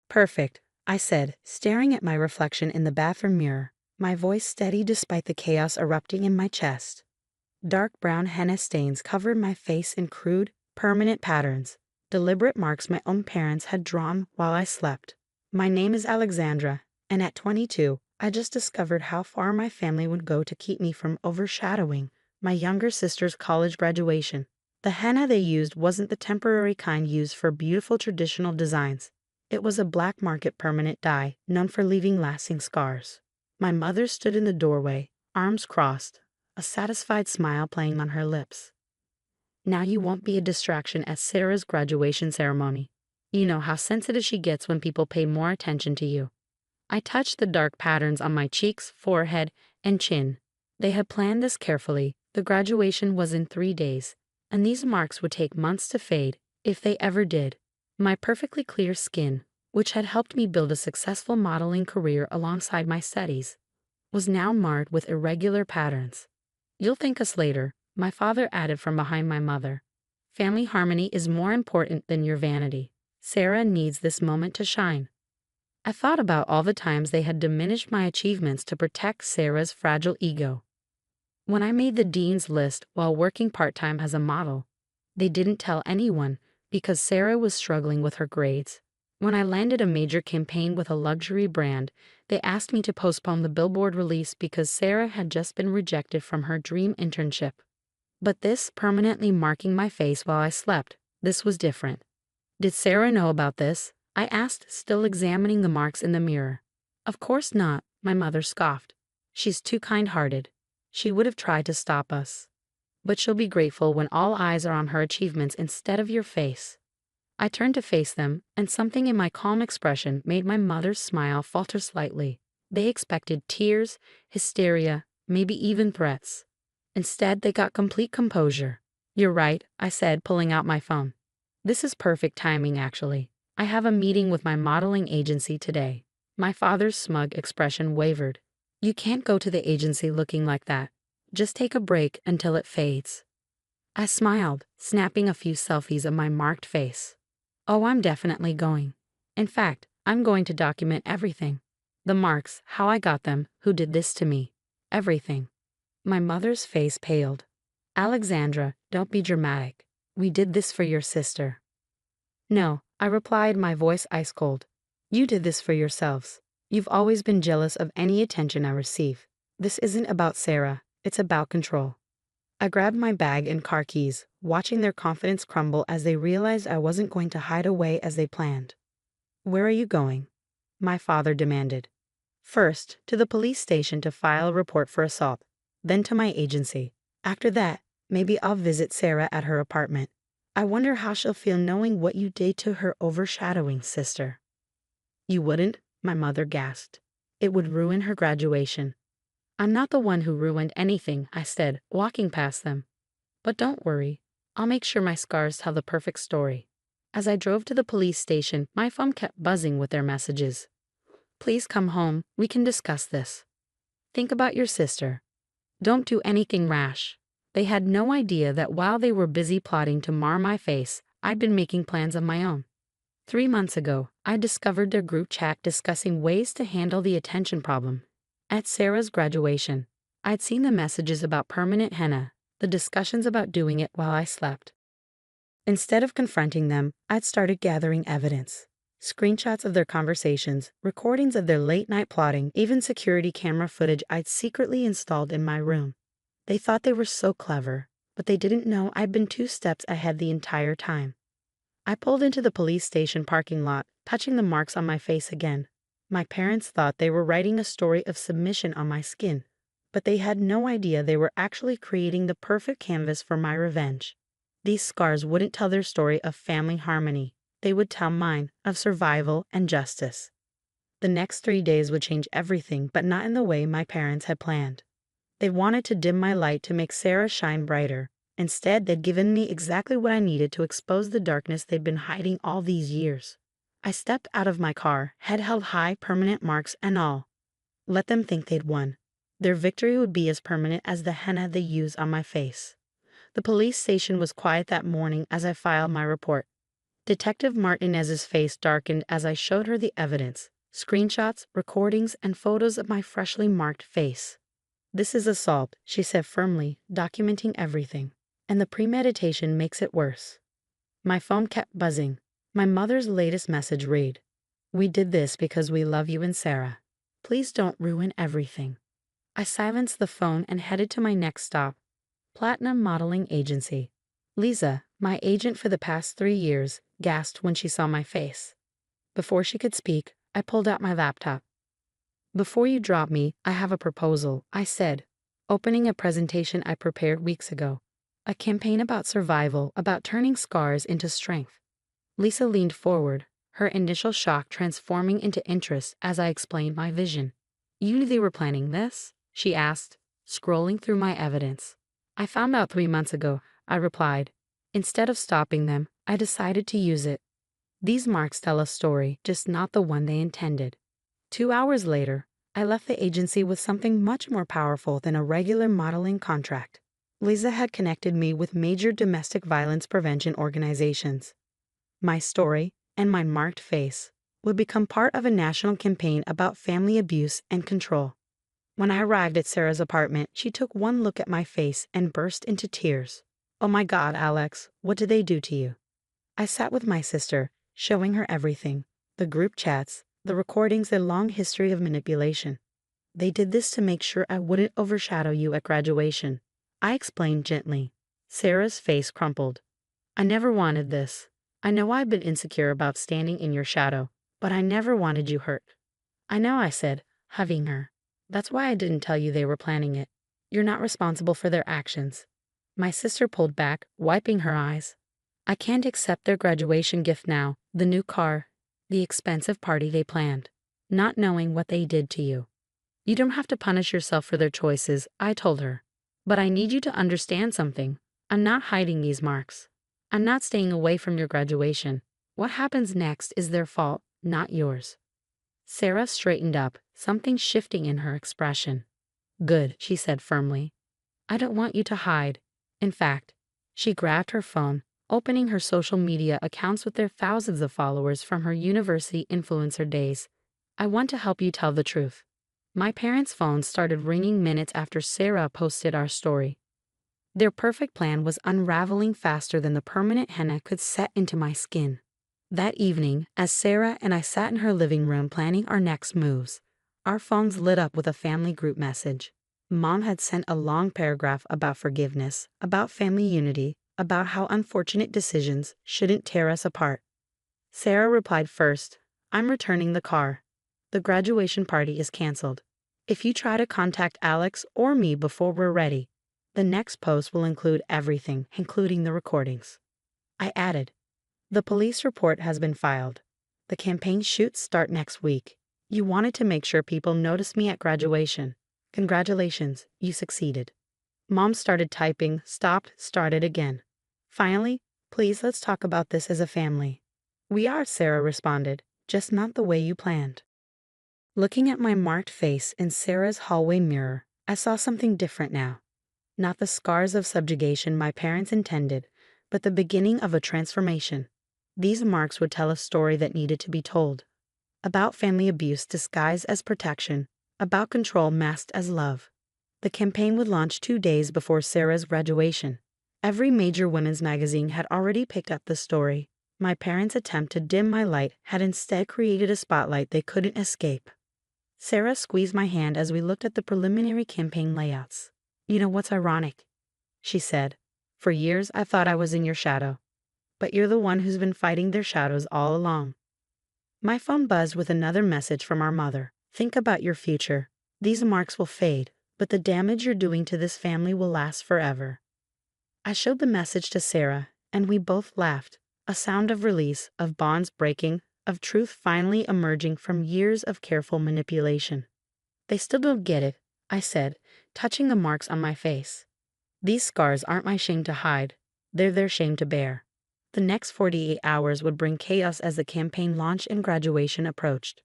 Perfect, I said, staring at my reflection in the bathroom mirror, my voice steady despite the chaos erupting in my chest. Dark brown henna stains covered my face in crude, permanent patterns, deliberate marks my own parents had drawn while I slept. My name is Alexandra, and at 22, I just discovered how far my family would go to keep me from overshadowing my younger sister's college graduation. The henna they used wasn't the temporary kind used for beautiful traditional designs. It was a black market permanent dye, known for leaving lasting scars. My mother stood in the doorway, arms crossed, a satisfied smile playing on her lips. Now you won't be a distraction at Sarah's graduation ceremony. You know how sensitive she gets when people pay more attention to you. I touched the dark patterns on my cheeks, forehead, and chin. They had planned this carefully. The graduation was in 3 days, and these marks would take months to fade, if they ever did. My perfectly clear skin, which had helped me build a successful modeling career alongside my studies, was now marred with irregular patterns. You'll thank us later, my father added from behind my mother. Family harmony is more important than your vanity. Sarah needs this moment to shine. I thought about all the times they had diminished my achievements to protect Sarah's fragile ego. When I made the dean's list while working part-time as a model, they didn't tell anyone because Sarah was struggling with her grades. When I landed a major campaign with a luxury brand, they asked me to postpone the billboard release because Sarah had just been rejected from her dream internship. But this permanently marking my face while I slept, this was different. Did Sarah know about this? I asked, still examining the marks in the mirror. Of course not, my mother scoffed. She's too kind-hearted. She would have tried to stop us. But she'll be grateful when all eyes are on her achievements instead of your face. I turned to face them, and something in my calm expression made my mother's smile falter slightly. They expected tears, hysteria, maybe even threats. Instead, they got complete composure. You're right, I said, pulling out my phone. This is perfect timing, actually. I have a meeting with my modeling agency today. My father's smug expression wavered. You can't go to the agency looking like that. Just take a break until it fades. I smiled, snapping a few selfies of my marked face. Oh, I'm definitely going. In fact, I'm going to document everything. The marks, how I got them, who did this to me. Everything. My mother's face paled. Alexandra, don't be dramatic. We did this for your sister. No, I replied, my voice ice cold. You did this for yourselves. You've always been jealous of any attention I receive. This isn't about Sarah, it's about control. I grabbed my bag and car keys, watching their confidence crumble as they realized I wasn't going to hide away as they planned. Where are you going? My father demanded. First, to the police station to file a report for assault, then to my agency. After that, maybe I'll visit Sarah at her apartment. I wonder how she'll feel knowing what you did to her overshadowing sister. You wouldn't, my mother gasped. It would ruin her graduation. I'm not the one who ruined anything, I said, walking past them. But don't worry, I'll make sure my scars tell the perfect story. As I drove to the police station, my phone kept buzzing with their messages. Please come home, we can discuss this. Think about your sister. Don't do anything rash. They had no idea that while they were busy plotting to mar my face, I'd been making plans of my own. 3 months ago, I discovered their group chat discussing ways to handle the attention problem. At Sarah's graduation, I'd seen the messages about permanent henna, the discussions about doing it while I slept. Instead of confronting them, I'd started gathering evidence. Screenshots of their conversations, recordings of their late-night plotting, even security camera footage I'd secretly installed in my room. They thought they were so clever, but they didn't know I'd been 2 steps ahead the entire time. I pulled into the police station parking lot, touching the marks on my face again. My parents thought they were writing a story of submission on my skin, but they had no idea they were actually creating the perfect canvas for my revenge. These scars wouldn't tell their story of family harmony. They would tell mine of survival and justice. The next 3 days would change everything, but not in the way my parents had planned. They wanted to dim my light to make Sarah shine brighter. Instead, they'd given me exactly what I needed to expose the darkness they'd been hiding all these years. I stepped out of my car, head held high, permanent marks and all. Let them think they'd won. Their victory would be as permanent as the henna they used on my face. The police station was quiet that morning as I filed my report. Detective Martinez's face darkened as I showed her the evidence, screenshots, recordings, and photos of my freshly marked face. "This is assault," she said firmly, documenting everything. "And the premeditation makes it worse." My phone kept buzzing. My mother's latest message read, "We did this because we love you and Sarah. Please don't ruin everything." I silenced the phone and headed to my next stop, Platinum Modeling Agency. Lisa, my agent for the past 3 years, gasped when she saw my face. Before she could speak, I pulled out my laptop. "Before you drop me, I have a proposal," I said, opening a presentation I prepared weeks ago. A campaign about survival, about turning scars into strength. Lisa leaned forward, her initial shock transforming into interest as I explained my vision. "You knew they were planning this?" she asked, scrolling through my evidence. "I found out 3 months ago," I replied. "Instead of stopping them, I decided to use it. These marks tell a story, just not the one they intended." 2 hours later, I left the agency with something much more powerful than a regular modeling contract. Lisa had connected me with major domestic violence prevention organizations. My story, and my marked face, would become part of a national campaign about family abuse and control. When I arrived at Sarah's apartment, she took one look at my face and burst into tears. "Oh my God, Alex, what did they do to you?" I sat with my sister, showing her everything, the group chats, the recordings, a long history of manipulation. "They did this to make sure I wouldn't overshadow you at graduation," I explained gently. Sarah's face crumpled. "I never wanted this. I know I've been insecure about standing in your shadow, but I never wanted you hurt." "I know," I said, hugging her. "That's why I didn't tell you they were planning it. You're not responsible for their actions." My sister pulled back, wiping her eyes. "I can't accept their graduation gift now, the new car, the expensive party they planned, not knowing what they did to you." "You don't have to punish yourself for their choices," I told her. "But I need you to understand something. I'm not hiding these marks. I'm not staying away from your graduation. What happens next is their fault, not yours." Sarah straightened up, something shifting in her expression. "Good," she said firmly. "I don't want you to hide. In fact," she grabbed her phone, opening her social media accounts with their thousands of followers from her university influencer days, "I want to help you tell the truth." My parents' phones started ringing minutes after Sarah posted our story. Their perfect plan was unraveling faster than the permanent henna could set into my skin. That evening, as Sarah and I sat in her living room planning our next moves, our phones lit up with a family group message. Mom had sent a long paragraph about forgiveness, about family unity, about how unfortunate decisions shouldn't tear us apart. Sarah replied first, "I'm returning the car. The graduation party is canceled. If you try to contact Alex or me before we're ready, the next post will include everything, including the recordings." I added, "The police report has been filed. The campaign shoots start next week. You wanted to make sure people noticed me at graduation. Congratulations, you succeeded." Mom started typing, stopped, started again. Finally, "Please let's talk about this as a family." "We are," Sarah responded, "just not the way you planned." Looking at my marked face in Sarah's hallway mirror, I saw something different now. Not the scars of subjugation my parents intended, but the beginning of a transformation. These marks would tell a story that needed to be told. About family abuse disguised as protection, about control masked as love. The campaign would launch 2 days before Sarah's graduation. Every major women's magazine had already picked up the story. My parents' attempt to dim my light had instead created a spotlight they couldn't escape. Sarah squeezed my hand as we looked at the preliminary campaign layouts. "You know what's ironic?" she said. "For years I thought I was in your shadow. But you're the one who's been fighting their shadows all along." My phone buzzed with another message from our mother. "Think about your future. These marks will fade, but the damage you're doing to this family will last forever." I showed the message to Sarah, and we both laughed, a sound of release, of bonds breaking, of truth finally emerging from years of careful manipulation. "They still don't get it," I said, touching the marks on my face. "These scars aren't my shame to hide, they're their shame to bear." The next 48 hours would bring chaos as the campaign launched and graduation approached.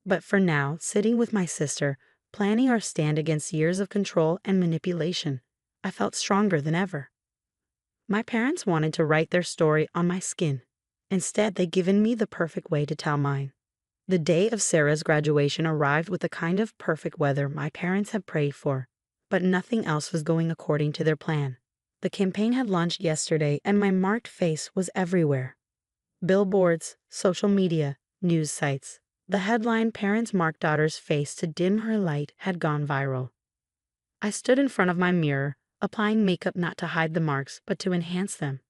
But for now, sitting with my sister, planning our stand against years of control and manipulation, I felt stronger than ever. My parents wanted to write their story on my skin. Instead, they'd given me the perfect way to tell mine. The day of Sarah's graduation arrived with the kind of perfect weather my parents had prayed for, but nothing else was going according to their plan. The campaign had launched yesterday, and my marked face was everywhere. Billboards, social media, news sites. The headline, "Parents Mark Daughter's Face to Dim Her Light," had gone viral. I stood in front of my mirror, applying makeup not to hide the marks, but to enhance them.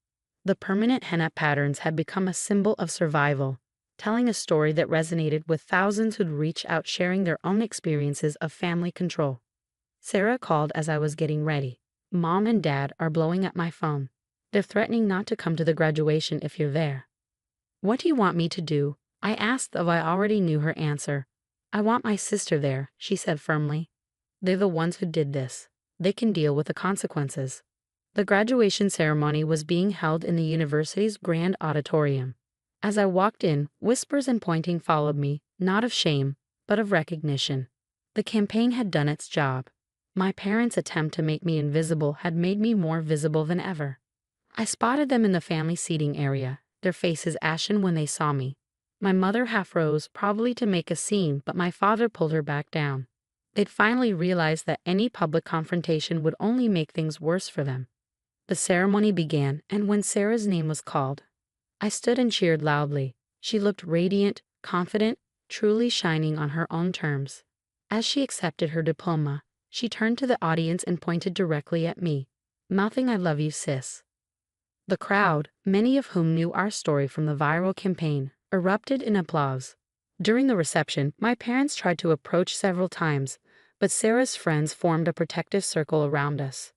The permanent henna patterns had become a symbol of survival, telling a story that resonated with thousands who'd reach out sharing their own experiences of family control. Sarah called as I was getting ready. "Mom and Dad are blowing up my phone. They're threatening not to come to the graduation if you're there." "What do you want me to do?" I asked, though I already knew her answer. "I want my sister there," she said firmly. "They're the ones who did this. They can deal with the consequences." The graduation ceremony was being held in the university's grand auditorium. As I walked in, whispers and pointing followed me, not of shame, but of recognition. The campaign had done its job. My parents' attempt to make me invisible had made me more visible than ever. I spotted them in the family seating area, their faces ashen when they saw me. My mother half rose, probably to make a scene, but my father pulled her back down. They'd finally realized that any public confrontation would only make things worse for them. The ceremony began, and when Sarah's name was called, I stood and cheered loudly. She looked radiant, confident, truly shining on her own terms. As she accepted her diploma, she turned to the audience and pointed directly at me, mouthing, "I love you, sis." The crowd, many of whom knew our story from the viral campaign, erupted in applause. During the reception, my parents tried to approach several times, but Sarah's friends formed a protective circle around us.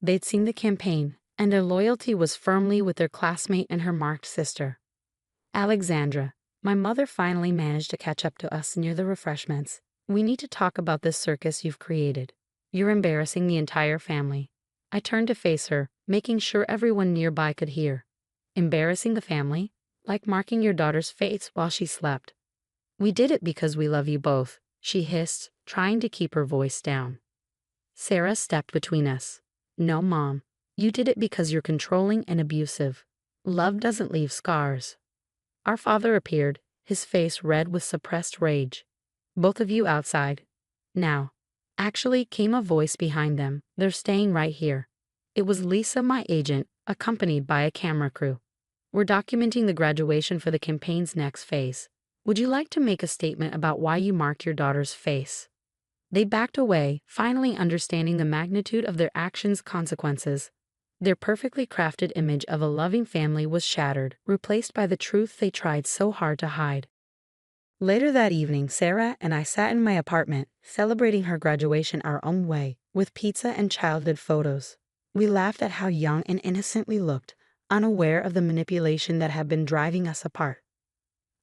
They'd seen the campaign, and their loyalty was firmly with their classmate and her marked sister. "Alexandra," my mother finally managed to catch up to us near the refreshments. "We need to talk about this circus you've created. You're embarrassing the entire family." I turned to face her, making sure everyone nearby could hear. "Embarrassing the family? Like marking your daughter's face while she slept." "We did it because we love you both," she hissed, trying to keep her voice down. Sarah stepped between us. "No, Mom. You did it because you're controlling and abusive. Love doesn't leave scars." Our father appeared, his face red with suppressed rage. "Both of you outside. Now." Actually, came a voice behind them. "They're staying right here." It was Lisa, my agent, accompanied by a camera crew. "We're documenting the graduation for the campaign's next phase. Would you like to make a statement about why you marked your daughter's face?" They backed away, finally understanding the magnitude of their actions' consequences. Their perfectly crafted image of a loving family was shattered, replaced by the truth they tried so hard to hide. Later that evening, Sarah and I sat in my apartment, celebrating her graduation our own way, with pizza and childhood photos. We laughed at how young and innocent we looked, unaware of the manipulation that had been driving us apart.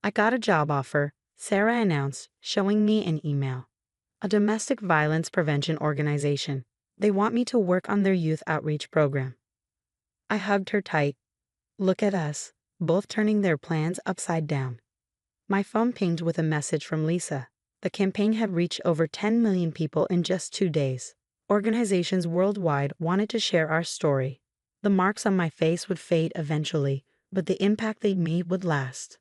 "I got a job offer," Sarah announced, showing me an email. "A domestic violence prevention organization. They want me to work on their youth outreach program." I hugged her tight. Look at us, both turning their plans upside down. My phone pinged with a message from Lisa. The campaign had reached over 10 million people in just 2 days. Organizations worldwide wanted to share our story. The marks on my face would fade eventually, but the impact they'd made would last.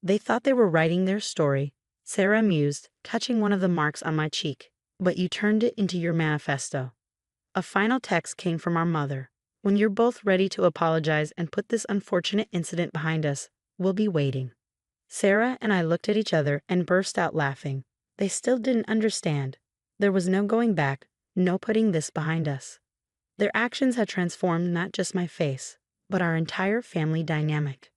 They thought they were writing their story, Sarah mused, touching one of the marks on my cheek. "But you turned it into your manifesto." A final text came from our mother. "When you're both ready to apologize and put this unfortunate incident behind us, we'll be waiting." Sarah and I looked at each other and burst out laughing. They still didn't understand. There was no going back, no putting this behind us. Their actions had transformed not just my face, but our entire family dynamic.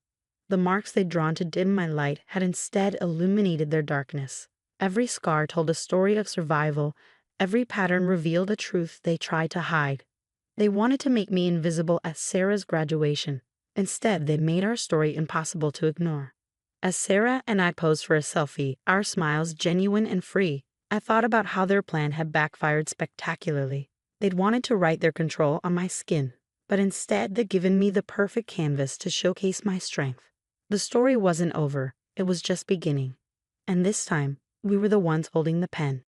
The marks they'd drawn to dim my light had instead illuminated their darkness. Every scar told a story of survival, every pattern revealed a truth they tried to hide. They wanted to make me invisible at Sarah's graduation. Instead, they made our story impossible to ignore. As Sarah and I posed for a selfie, our smiles genuine and free, I thought about how their plan had backfired spectacularly. They'd wanted to write their control on my skin, but instead they'd given me the perfect canvas to showcase my strength. The story wasn't over, it was just beginning. And this time, we were the ones holding the pen.